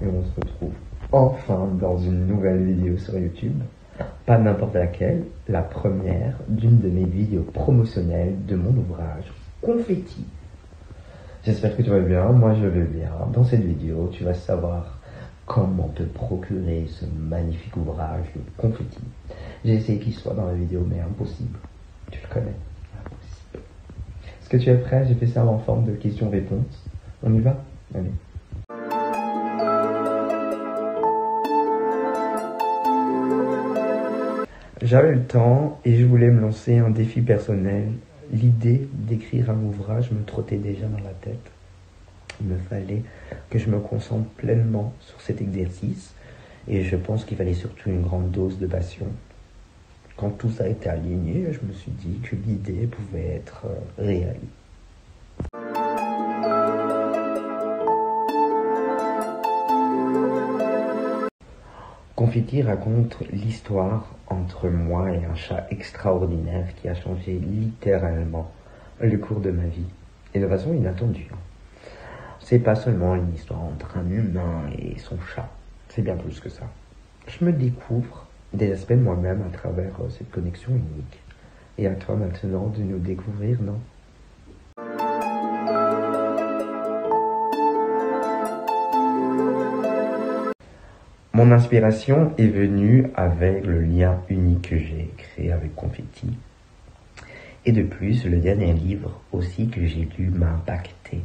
moi et on se retrouve enfin dans une nouvelle vidéo sur YouTube. Pas n'importe laquelle, la première d'une de mes vidéos promotionnelles de mon ouvrage Confetti. J'espère que tu vas bien, moi je vais bien. Dans cette vidéo, tu vas savoir comment te procurer ce magnifique ouvrage de Confetti. J'ai essayé qu'il soit dans la vidéo, mais impossible. Tu le connais, impossible. Est-ce que tu es prêt? J'ai fait ça en forme de question-réponse. On y va? Allez. J'avais le temps et je voulais me lancer un défi personnel. L'idée d'écrire un ouvrage me trottait déjà dans la tête. Il me fallait que je me concentre pleinement sur cet exercice et je pense qu'il fallait surtout une grande dose de passion. Quand tout ça a été aligné, je me suis dit que l'idée pouvait être réelle. Confetti raconte l'histoire entre moi et un chat extraordinaire qui a changé littéralement le cours de ma vie, et de façon inattendue. C'est pas seulement une histoire entre un humain et son chat, c'est bien plus que ça. Je me découvre des aspects de moi-même à travers cette connexion unique. Et à toi maintenant de nous découvrir, non? Mon inspiration est venue avec le lien unique que j'ai créé avec Confetti. Et de plus, le dernier livre aussi que j'ai lu m'a impacté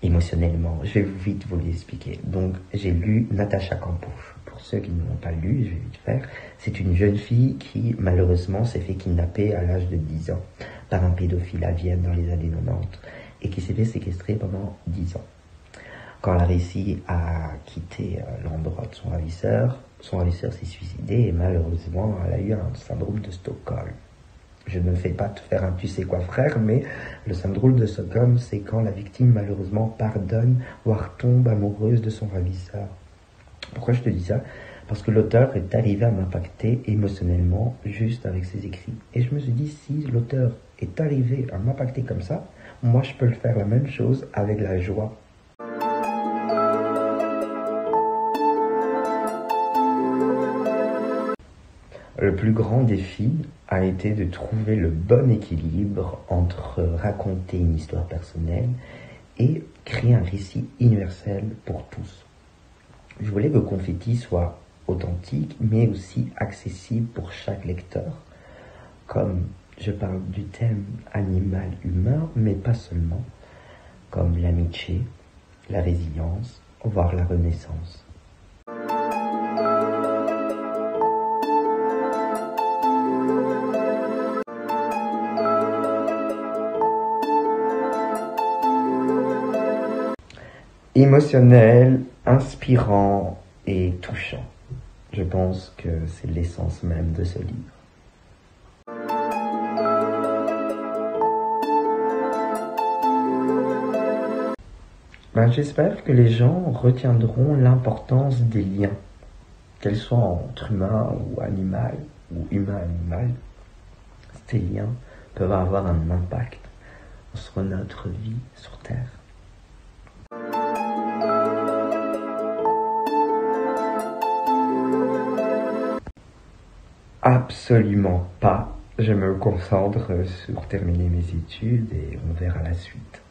émotionnellement. Je vais vite vous l'expliquer. Donc, j'ai lu Natacha Campos. Pour ceux qui ne l'ont pas lu, je vais vite faire. C'est une jeune fille qui, malheureusement, s'est fait kidnapper à l'âge de 10 ans par un pédophile à Vienne dans les années 90 et qui s'est fait séquestrer pendant 10 ans. Quand elle a réussi à quitter l'endroit de son ravisseur s'est suicidé et malheureusement, elle a eu un syndrome de Stockholm. Je ne fais pas te faire un tu sais quoi frère, mais le syndrome de Stockholm, c'est quand la victime malheureusement pardonne, voire tombe amoureuse de son ravisseur. Pourquoi je te dis ça? Parce que l'auteur est arrivé à m'impacter émotionnellement juste avec ses écrits. Et je me suis dit, si l'auteur est arrivé à m'impacter comme ça, moi je peux le faire la même chose avec la joie. Le plus grand défi a été de trouver le bon équilibre entre raconter une histoire personnelle et créer un récit universel pour tous. Je voulais que Confetti soit authentique, mais aussi accessible pour chaque lecteur. Comme je parle du thème animal-humain, mais pas seulement, comme l'amitié, la résilience, voire la renaissance. Émotionnel, inspirant et touchant. Je pense que c'est l'essence même de ce livre. J'espère que les gens retiendront l'importance des liens, qu'elles soient entre humain ou animal, ou humain-animal. Ces liens peuvent avoir un impact sur notre vie sur Terre. Absolument pas. Je me concentre sur terminer mes études et on verra la suite.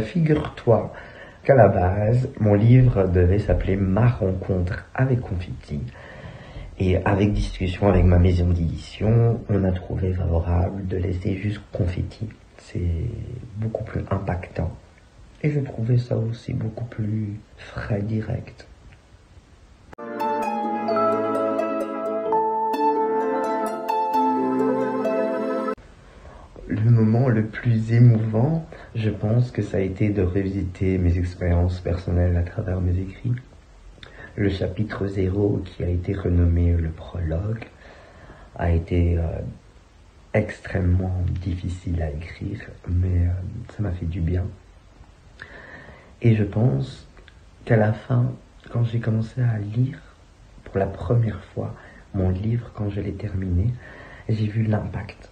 Figure-toi qu'à la base, mon livre devait s'appeler Ma rencontre avec Confetti. Et avec discussion avec ma maison d'édition, on a trouvé favorable de laisser juste Confetti. C'est beaucoup plus impactant. Et je trouvais ça aussi beaucoup plus frais, direct. Le moment le plus émouvant, je pense que ça a été de revisiter mes expériences personnelles à travers mes écrits. Le chapitre 0, qui a été renommé le prologue, a été extrêmement difficile à écrire, mais ça m'a fait du bien. Et je pense qu'à la fin, quand j'ai commencé à lire pour la première fois mon livre, quand je l'ai terminé, j'ai vu l'impact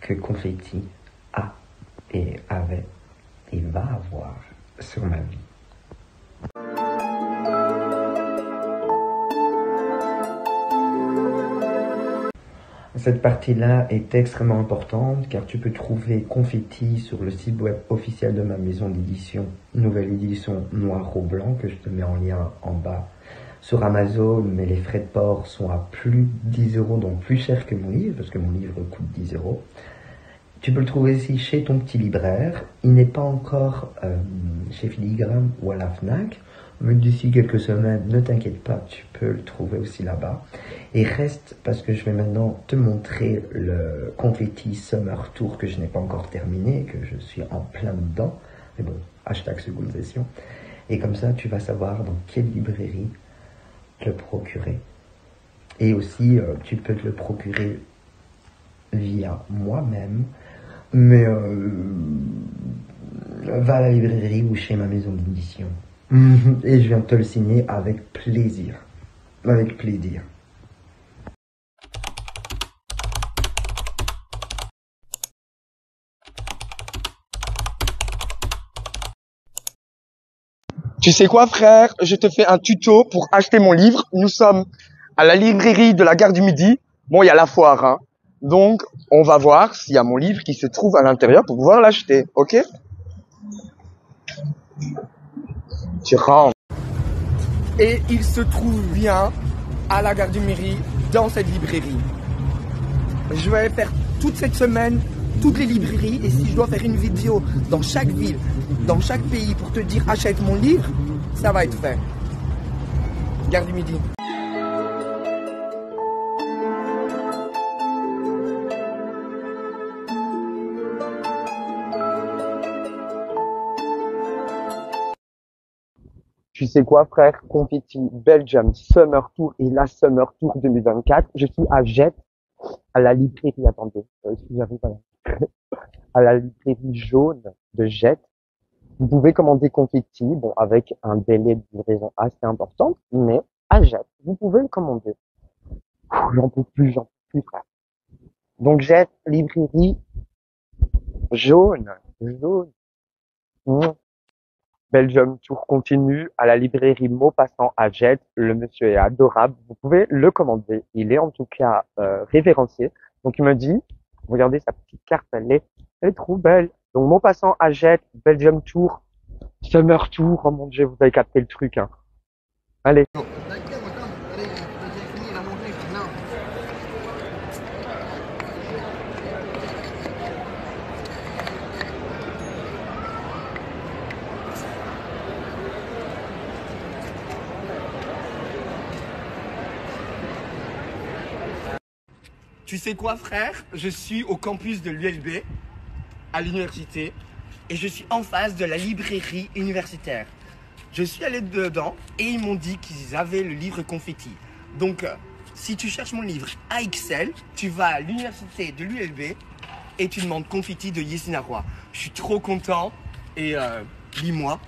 que Confetti a et avait et va avoir sur ma vie. Cette partie-là est extrêmement importante car tu peux trouver Confetti sur le site web officiel de ma maison d'édition, nouvelle édition noir au blanc que je te mets en lien en bas sur Amazon, mais les frais de port sont à plus de 10 €, donc plus cher que mon livre parce que mon livre coûte 10 €. Tu peux le trouver aussi chez ton petit libraire. Il n'est pas encore chez Filigrane ou à la Fnac. Mais d'ici quelques semaines, ne t'inquiète pas, tu peux le trouver aussi là-bas. Et reste, parce que je vais maintenant te montrer le Confetti Summer Tour que je n'ai pas encore terminé, que je suis en plein dedans. Mais bon, hashtag seconde session. Et comme ça, tu vas savoir dans quelle librairie te le procurer. Et aussi, tu peux te le procurer via moi-même. Mais va à la librairie ou chez ma maison d'édition. Et je viens de te le signer avec plaisir. Avec plaisir. Tu sais quoi, frère? Je te fais un tuto pour acheter mon livre. Nous sommes à la librairie de la Gare du Midi. Bon, il y a la foire, hein. Donc, on va voir s'il y a mon livre qui se trouve à l'intérieur pour pouvoir l'acheter, ok? Tu rentres. Et il se trouve bien à la Gare du Midi, dans cette librairie. Je vais faire toute cette semaine toutes les librairies, et si je dois faire une vidéo dans chaque ville, dans chaque pays pour te dire achète mon livre, ça va être fait. Gare du Midi. Tu sais quoi, frère? Confetti Belgium Summer Tour et la Summer Tour 2024. Je suis à Jette, à la librairie, attendez, si j'arrive à la librairie jaune de Jette. Vous pouvez commander Confetti, bon, avec un délai de livraison assez important, mais à Jette, vous pouvez le commander. J'en peux plus, frère. Donc Jette, librairie jaune. Mmh. Belgium Tour continue à la librairie Maupassant à Jette. Le monsieur est adorable. Vous pouvez le commander. Il est en tout cas référencié. Donc il me dit, regardez sa petite carte, elle est trop belle. Donc Maupassant à Jette, Belgium Tour, Summer Tour. Oh mon Dieu, vous avez capté le truc, hein. Allez. Tu sais quoi, frère? Je suis au campus de l'ULB, à l'université, et je suis en face de la librairie universitaire. Je suis allé dedans et ils m'ont dit qu'ils avaient le livre Confetti. Donc, si tu cherches mon livre AXL, tu vas à l'université de l'ULB et tu demandes Confetti de Yessina Roy. Je suis trop content et lis-moi.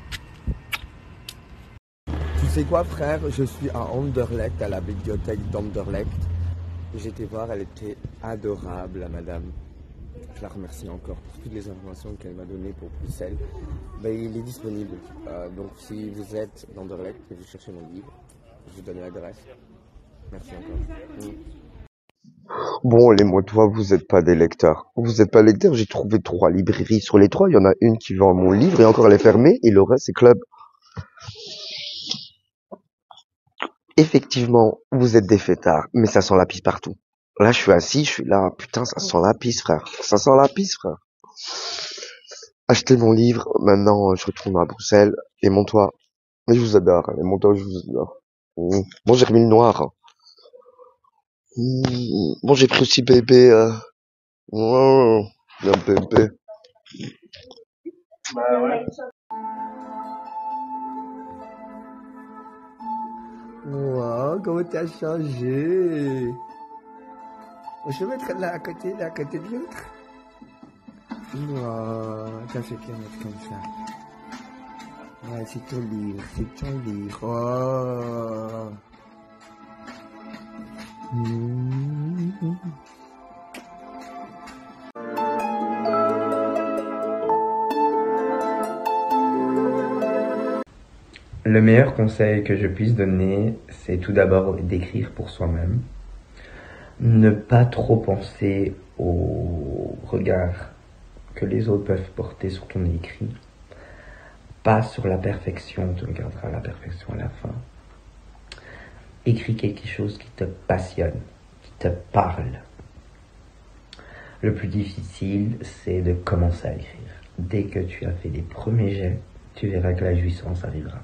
Tu sais quoi, frère? Je suis à Anderlecht, à la bibliothèque d'Anderlecht. J'étais voir, elle était adorable, la madame. Je la remercie encore pour toutes les informations qu'elle m'a données pour Bruxelles. Ben, il est disponible. Donc si vous êtes dans d'Anderlecht et vous cherchez mon livre, je vous donne l'adresse. Merci encore. Bon, les motois, vous êtes pas des lecteurs. Vous n'êtes pas lecteurs, j'ai trouvé 3 librairies. Sur les 3, il y en a une qui vend mon livre et encore elle est fermée et le reste c'est club. Effectivement, vous êtes des fêtards, mais ça sent la pisse partout. Là, je suis assis, je suis là, putain, ça sent la pisse, frère. Ça sent la pisse, frère. Achetez mon livre, maintenant, je retourne à Bruxelles, et mon toit. Et je vous adore, et mon toit, je vous adore. Bon, j'ai remis le noir. Bon, j'ai pris aussi bébé, bien bébé. Wow, comment t'as changé. Je vais mettre là à côté de l'autre. Wow, ça fait bien mettre comme ça. Ouais, c'est ton livre, c'est ton livre. Oh. Le meilleur conseil que je puisse donner, c'est tout d'abord d'écrire pour soi-même. Ne pas trop penser au regard que les autres peuvent porter sur ton écrit. Pas sur la perfection, tu regarderas la perfection à la fin. Écris quelque chose qui te passionne, qui te parle. Le plus difficile, c'est de commencer à écrire. Dès que tu as fait les premiers jets, tu verras que la jouissance arrivera.